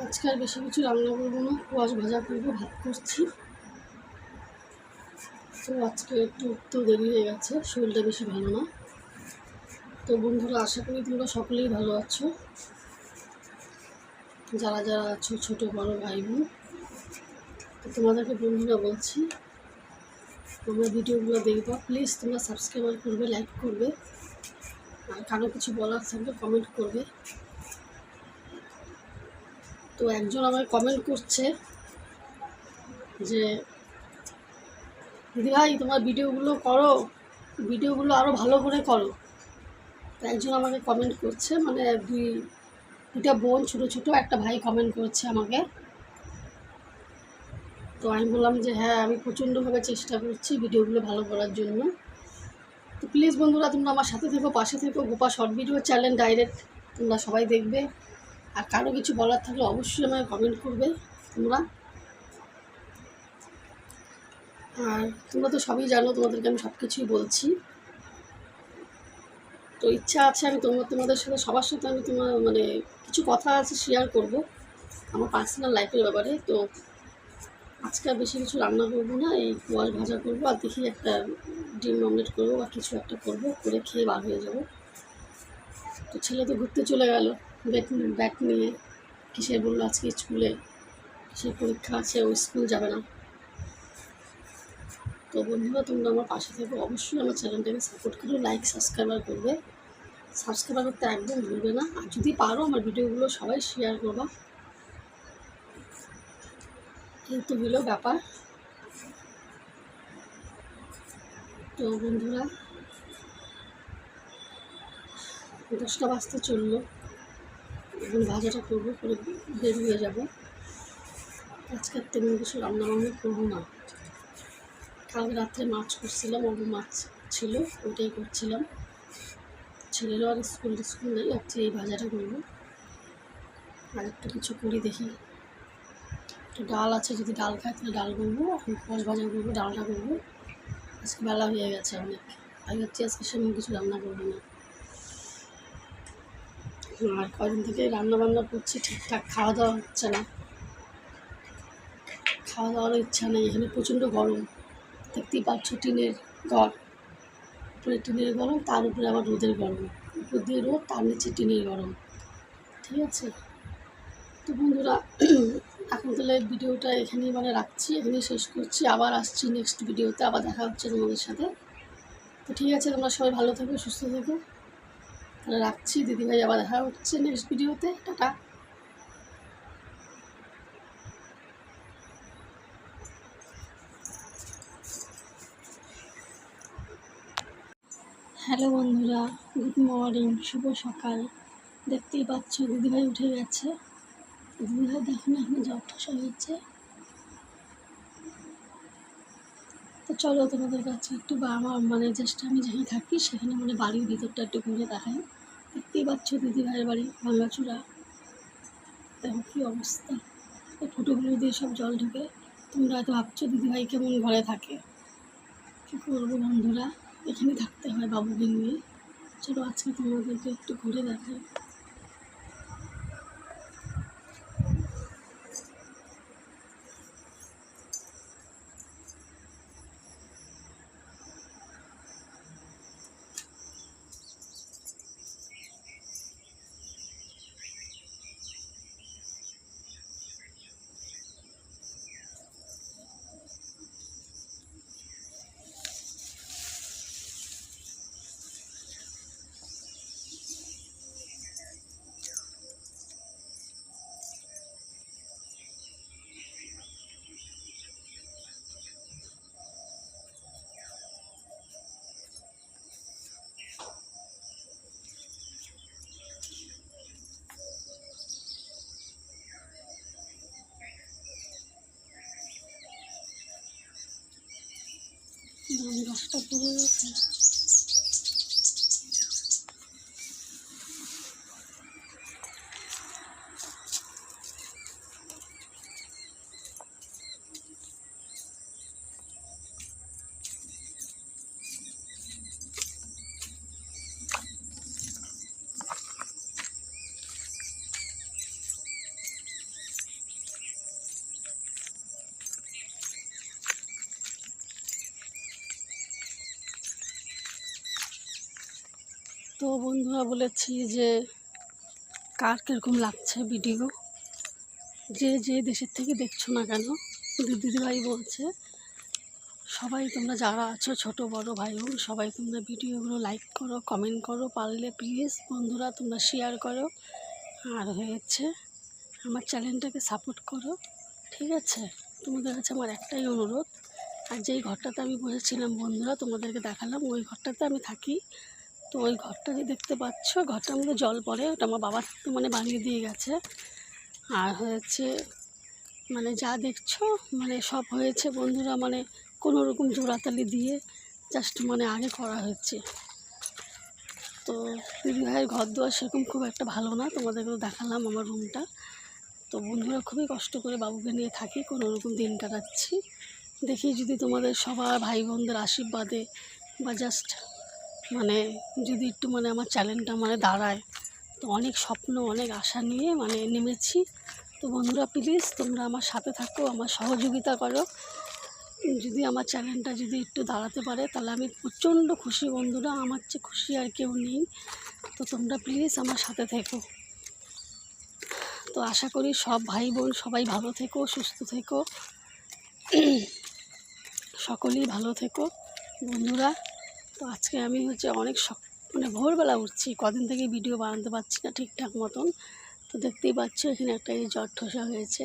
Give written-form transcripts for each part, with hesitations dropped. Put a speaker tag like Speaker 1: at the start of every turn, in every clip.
Speaker 1: আজকে আর বেশি কিছু রান্না করবো না, কোয়াশ ভাজা করবো, ভাত করছি। তো আজকে একটু উঠতেও দেরি হয়ে গেছে, শরীরটা বেশি ভালো না। তো বন্ধুরা, আশা করি তোমরা সকলেই ভালো আছো, যারা যারা আছো, ছোটো বড়ো ভাই বোন। তো তোমাদেরকে বন্ধুরা বলছি, তোমরা ভিডিওগুলো দেখবা, প্লিজ তোমরা সাবস্ক্রাইব করবে, লাইক করবে, আর কারো কিছু বলার থাকলে কমেন্ট করবে। তো একজন আমায় কমেন্ট করছে যে দিদিভাই তোমার ভিডিওগুলো করো, ভিডিওগুলো আরও ভালো করে করো। তো একজন আমাকে কমেন্ট করছে, মানে দুইটা বোন, ছোটো ছোটো, একটা ভাই কমেন্ট করছে আমাকে। তো আমি বললাম যে হ্যাঁ, আমি প্রচণ্ডভাবে চেষ্টা করছি ভিডিওগুলো ভালো করার জন্য। তো প্লিজ বন্ধুরা, তোমরা আমার সাথে থেকো, পাশে থেকো। Gopa short video channel direct তোমরা সবাই দেখবে, আর কারো কিছু বলার থাকলে অবশ্যই আমাকে কমেন্ট করবে তোমরা। আর তোমরা তো সবই জানো, তোমাদেরকে আমি সব কিছুই বলছি। তো ইচ্ছা আছে আমি তোমাদের সাথে, সবার সাথে আমি মানে কিছু কথা আছে শেয়ার করব আমার পার্সোনাল লাইফের ব্যাপারে। তো আজকে আর বেশি কিছু রান্না করবো না, এই কোয়াশ ভাজা করবো, আর দেখি একটা ডিম অমলেট করবো বা কিছু একটা করবো, করে খেয়ে বার হয়ে যাবো। তো ছেলে তো ঘুরতে চলে গেল ব্যাট নিয়ে, কিসে বললো আজকে স্কুলে কিসের পরীক্ষা আছে, ও স্কুল যাবে না। তো বন্ধুরা, তোমরা আমার পাশে থেকে অবশ্যই আমার চ্যানেলটাকে সাপোর্ট করো, লাইক সাবস্ক্রাইবার করবে, সাবস্ক্রাইব করতে একদম ভুলবে না। আর যদি পারো আমার ভিডিওগুলো সবাই শেয়ার করবা। এই তো হলো ব্যাপার। তো বন্ধুরা, 10টা বাজতে চললো, এখন ভাজাটা করবো, করে বের হয়ে যাবো। আজকে তেমন কিছু রান্নাবান্না করবো না। কালকে রাত্রে মাছ করছিলাম, ওগুলো মাছ ছিল, ওটাই করছিলাম। ছেলেরও আর স্কুল নেই, আজকে এই ভাজাটা করবো। আর একটু কিছু করি দেখি, একটু ডাল আছে, যদি ডাল খাই তাহলে ডাল করবো, এখন কোয়াশ ভাজা করবো, ডালটা করবো। আজকে বেলা হয়ে গেছে অনেক, আমি হচ্ছে আজকে সেমন কিছু রান্না করবো না। আর কদিন থেকে রান্নাবান্না করছি, ঠিকঠাক খাওয়া দাওয়া হচ্ছে না, খাওয়া দাওয়ারও ইচ্ছা নেই। এখানে প্রচণ্ড গরম, দেখতেই পাচ্ছ, টিনের ঘর, উপরে টিনের গরম, তার উপরে আবার রোদের গরম, উপর দিয়ে রোদ, তার নিচে টিনের গরম। ঠিক আছে, তো বন্ধুরা, এখন তাহলে ভিডিওটা এখানেই মানে রাখছি, এখানেই শেষ করছি। আবার আসছি নেক্সট ভিডিওতে, আবার দেখা হচ্ছে তোমাদের সাথে। তো ঠিক আছে, তোমরা সবাই ভালো থেকো, সুস্থ থেকো, তাহলে রাখছি। দিদিভাই আবার দেখা হচ্ছে নেক্সট ভিডিওতে, টাটা। হ্যালো বন্ধুরা, গুড মর্নিং, শুভ সকাল। দেখতেই পাচ্ছ দিদিভাই উঠে গেছে। দিদিভাই দেখো না, এখন জ্বর ঠাসা হয়েছে। তো চলো তোমাদের কাছে একটু, বা আমার মানে জাস্ট আমি যেখানে থাকি সেখানে মানে বাড়ির ভিতরটা একটু ঘুরে দেখাই। দেখতেই পাচ্ছ দিদিভাইয়ের বাড়ি ভাঙাচুরা, দেখো কী অবস্থা, এই ফুটোগুলো দিয়ে সব জল ঢুকে। তোমরা হয়তো ভাবছো দিদিভাই কেমন ঘরে থাকে, কী করবো বন্ধুরা, এখানে থাকতে হয় বাবুকে নিয়ে। চলো আজকে তোমাদেরকে একটু ঘুরে দেখাই। গাছটা পড়ে গেছে। তো বন্ধুরা বলেছি যে কার কীরকম লাগছে ভিডিও, যে যে দেশের থেকে দেখছো না কেন, দিদিভাই বলছে সবাই তোমরা যারা আছো ছোট বড় ভাই বোন সবাই তোমরা ভিডিওগুলো লাইক করো, কমেন্ট করো, পারলে প্লিজ বন্ধুরা তোমরা শেয়ার করো, আর হয়েছে আমার চ্যানেলটাকে সাপোর্ট করো। ঠিক আছে, তোমাদের কাছে আমার একটাই অনুরোধ। আর যেই ঘরটাতে আমি বসেছিলাম বন্ধুরা তোমাদেরকে দেখালাম, ওই ঘরটাতে আমি থাকি। তো ওই ঘরটা যে দেখতে পাচ্ছ, ঘরটার মধ্যে জল পড়ে, ওটা আমার বাবা মানে বানিয়ে দিয়ে গেছে। আর হয়েছে মানে যা দেখছো মানে সব হয়েছে বন্ধুরা মানে কোনো রকম জোড়াতালি দিয়ে জাস্ট মানে আগে করা হয়েছে। তো দিদিভাইয়ের ঘর দুয়ার সেরকম খুব একটা ভালো না, তোমাদেরকেও দেখালাম আমার রুমটা। তো বন্ধুরা খুবই কষ্ট করে বাবুকে নিয়ে থাকি, কোনো রকম দিন কাটাচ্ছি। দেখি যদি তোমাদের সবার ভাই বোনদের আশীর্বাদে বা জাস্ট মানে যদি একটু মানে আমার চ্যানেলটা মানে দাঁড়ায়। তো অনেক স্বপ্ন অনেক আশা নিয়ে মানে নেমেছি। তো বন্ধুরা প্লিজ তোমরা আমার সাথে থাকো, আমার সহযোগিতা করো। যদি আমার চ্যানেলটা যদি একটু দাঁড়াতে পারে তাহলে আমি প্রচণ্ড খুশি বন্ধুরা, আমার চেয়ে খুশি আর কেউ নেই। তো তোমরা প্লিজ আমার সাথে থেকো। তো আশা করি সব ভাই বোন সবাই ভালো থেকো, সুস্থ থেকো, সকলেই ভালো থেকো বন্ধুরা। তো আজকে আমি অনেক মানে ভোরবেলা উঠছি, কদিন থেকে ভিডিও বানাতে পারছি না ঠিকঠাক মতন। তো দেখতেই পাচ্ছ এখানে একটা জ্বর ঠোসা হয়েছে।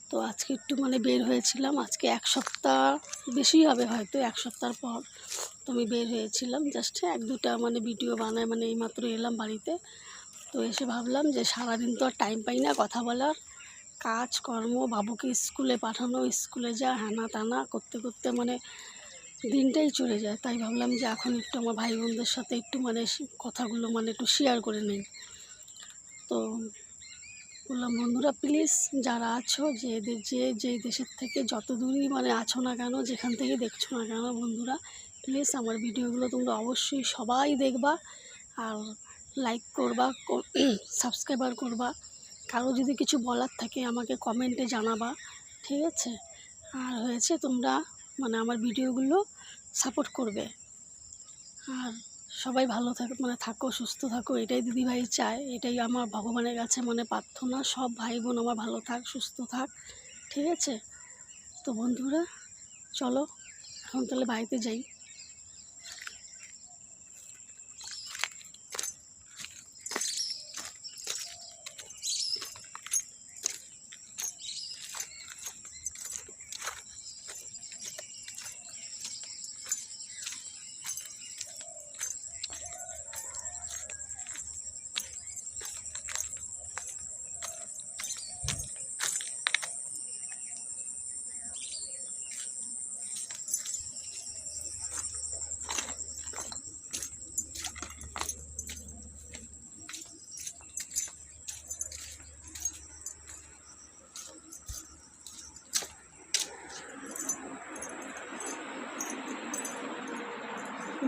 Speaker 1: তো আজকে একটু মানে বের হয়েছিলাম, আজকে 1 সপ্তাহ বেশি হবে হয়তো, 1 সপ্তাহ পর তো আমি বের হয়েছিলাম। জাস্ট 1-2টা মানে ভিডিও বানায় মানে এইমাত্র এলাম বাড়িতে। তো এসে ভাবলাম যে সারাদিন তো আর টাইম পাই না কথা বলার, কাজকর্ম, বাবুকে স্কুলে পাঠানো, স্কুলে যা হ্যানা তানা করতে করতে মানে দিনটাই চলে যায়। তাই ভাবলাম যে এখন একটু আমার ভাই বোনদের সাথে একটু মানে কথাগুলো মানে একটু শেয়ার করে নিই। তো বললাম বন্ধুরা প্লিজ যারা আছো যেই দেশের থেকে যত দূরই মানে আছো না কেন, যেখান থেকে দেখছো না কেন বন্ধুরা, প্লিজ আমার ভিডিওগুলো তোমরা অবশ্যই সবাই দেখবা, আর লাইক করবা, সাবস্ক্রাইবার করবা। কারো যদি কিছু বলার থাকে আমাকে কমেন্টে জানাবা, ঠিক আছে। আর হয়েছে তোমরা মানে আমার ভিডিওগুলো সাপোর্ট করবে। আর সবাই ভালো থাকো সুস্থ থাকো, এটাই দিদিভাই চায়, এটাই আমার ভগবানের কাছে মানে প্রার্থনা। সব ভাই বোন আমার ভালো থাক, সুস্থ থাক, ঠিক আছে। তো বন্ধুরা চলো এখন তাহলে বাড়িতে যাই।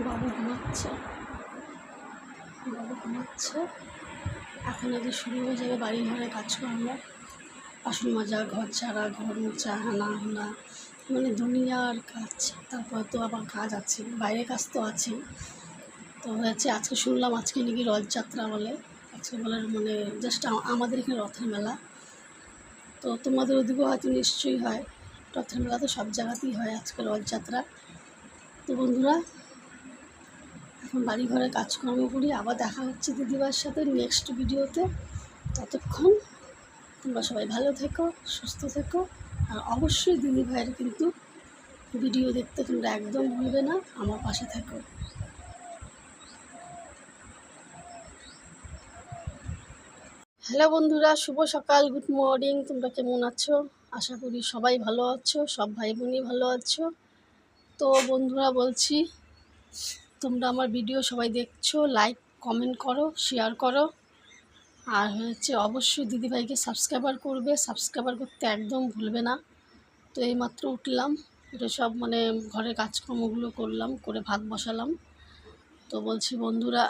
Speaker 1: বাবু ঘুমাচ্ছে, এখন যে শুরু হয়ে যাবে বাড়ি ঘরে কাজকর্ম, বাসন মাজা, ঘর ঝাড়া, ঘর মোছা, হানা মানে দুনিয়ার কাজ। তারপর তো আবার কাজ আছে, বাইরের কাজ তো আছেই। তো হয়েছে আজকে শুনলাম আজকে নাকি রথযাত্রা বলে, আজকে বলে মানে জাস্ট আমাদের এখানে রথের মেলা। তো তোমাদের ওদিকেও হয়তো নিশ্চয়ই হয়, রথের মেলা তো সব জায়গাতেই হয়, আজকে রথযাত্রা। তো বন্ধুরা এখন বাড়ি ঘরে কাজকর্ম করি, আবার দেখা হচ্ছে দিদিভাইয়ের সাথে নেক্সট ভিডিওতে। ততক্ষণ তোমরা সবাই ভালো থেকো, সুস্থ থেকো, আর অবশ্যই দিদিভাইয়ের কিন্তু ভিডিও দেখতে তোমরা একদম ভুলবে না, আমার পাশে থেকো। হ্যালো বন্ধুরা, শুভ সকাল, গুড মর্নিং। তোমরা কেমন আছো? আশা করি সবাই ভালো আছো, সব ভাই বোনই ভালো আছো। তো বন্ধুরা বলছি তোমরা আমার ভিডিও সবাই দেখছো, লাইক কমেন্ট করো, শেয়ার করো, আর অবশ্যই দিদিভাইকে সাবস্ক্রাইবার করবে, সাবস্ক্রাইবার করতে একদম ভুলবে না। তো এইমাত্র উঠলাম, এটা সব মানে ঘরের কাজকর্মগুলো করলাম, করে ভাত বসালাম। তো বলছি বন্ধুরা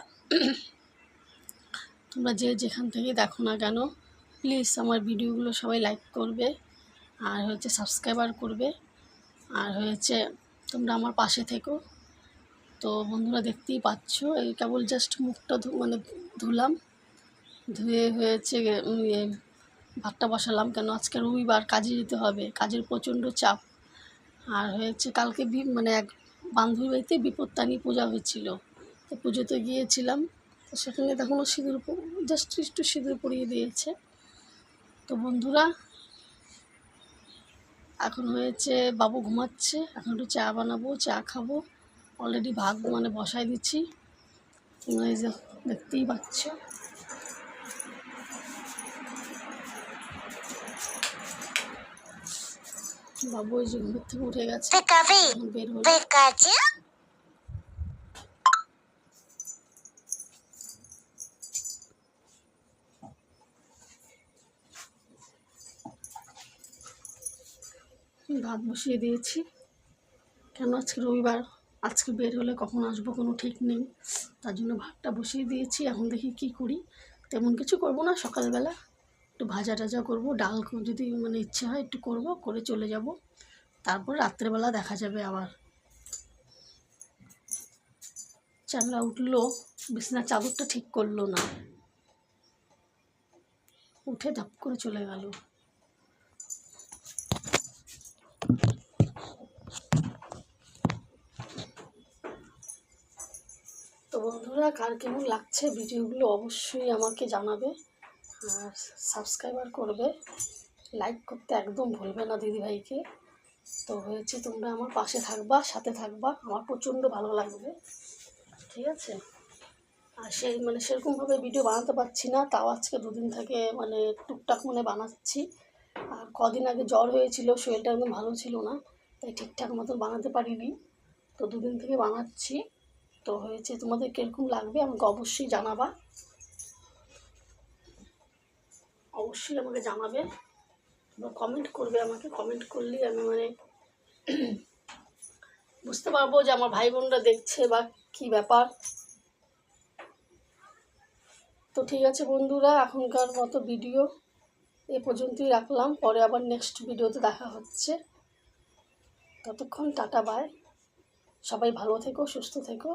Speaker 1: তোমরা যেখান থেকে দেখো না কেন প্লিজ আমার ভিডিওগুলো সবাই লাইক করবে, আর সাবস্ক্রাইবার করবে, আর তোমরা আমার পাশে থেকো। তো বন্ধুরা দেখতেই পাচ্ছ, এই কেবল জাস্ট মুখটা মানে ধুলাম, ধুয়ে হয়েছে ভাতটা বসালাম। কেন আজকে রবিবার, কাজে যেতে হবে, কাজের প্রচণ্ড চাপ। আর হয়েছে কালকে মানে এক বান্ধবী বাড়িতে বিপত্তানি পূজা হয়েছিল, তো পুজোতে গিয়েছিলাম। তো সেখানে তখনও সিঁদুর জাস্ট একটু সিঁদুর পরিয়ে দিয়েছে। তো বন্ধুরা এখন হয়েছে বাবু ঘুমাচ্ছে, এখন একটু চা বানাবো, চা খাবো। অলরেডি ভাত মানে বসাই দিচ্ছি, এই যে দেখতেই পাচ্ছ। বাবু এই যে ঘুমের থেকে উঠে গেছে, বের হলো। ভাত বসিয়ে দিয়েছি, কেন আজকে রবিবার, আজকে বের হলে কখন আসবো কোনো ঠিক নেই, তার জন্য ভাতটা বসিয়ে দিয়েছি। এখন দেখি কি করি, তেমন কিছু করব না, সকালবেলা একটু ভাজা টাজা করবো, ডাল যদি মানে ইচ্ছে হয় একটু করব, করে চলে যাব। তারপর রাত্রেবেলা দেখা যাবে আবার। চামড়া উঠলো, বিছানার চাদরটা ঠিক করলো না, উঠে ধাপ করে চলে গেল। তো বন্ধুরা কার কেমন লাগছে ভিডিওগুলো অবশ্যই আমাকে জানাবে, আর সাবস্ক্রাইবার করবে, লাইক করতে একদম ভুলবে না দিদিভাইকে। তো হয়েছে তোমরা আমার পাশে থাকবা, সাথে থাকবা, আমার প্রচণ্ড ভালো লাগবে, ঠিক আছে। আর সেই মানে সেরকমভাবে ভিডিও বানাতে পারছি না, তাও আজকে দুদিন থেকে মানে টুকটাক মানে বানাচ্ছি। আর কদিন আগে জ্বর হয়েছিল, শরীরটা একদম ভালো ছিল না, তাই ঠিকঠাক মতন বানাতে পারিনি। তো দুদিন থেকে বানাচ্ছি। তো হয়েছে তোমাদের কীরকম লাগবে আমাকে অবশ্যই জানাবা, অবশ্যই আমাকে জানাবে, তোমরা কমেন্ট করবে, আমাকে কমেন্ট করলেই আমি মানে বুঝতে পারবো যে আমার ভাই বোনরা দেখছে বা কী ব্যাপার। তো ঠিক আছে বন্ধুরা, এখনকার মতো ভিডিও এ পর্যন্তই রাখলাম, পরে আবার নেক্সট ভিডিওতে দেখা হচ্ছে। ততক্ষণ টাটা বাই, সবাই ভালো থেকো, সুস্থ থেকো।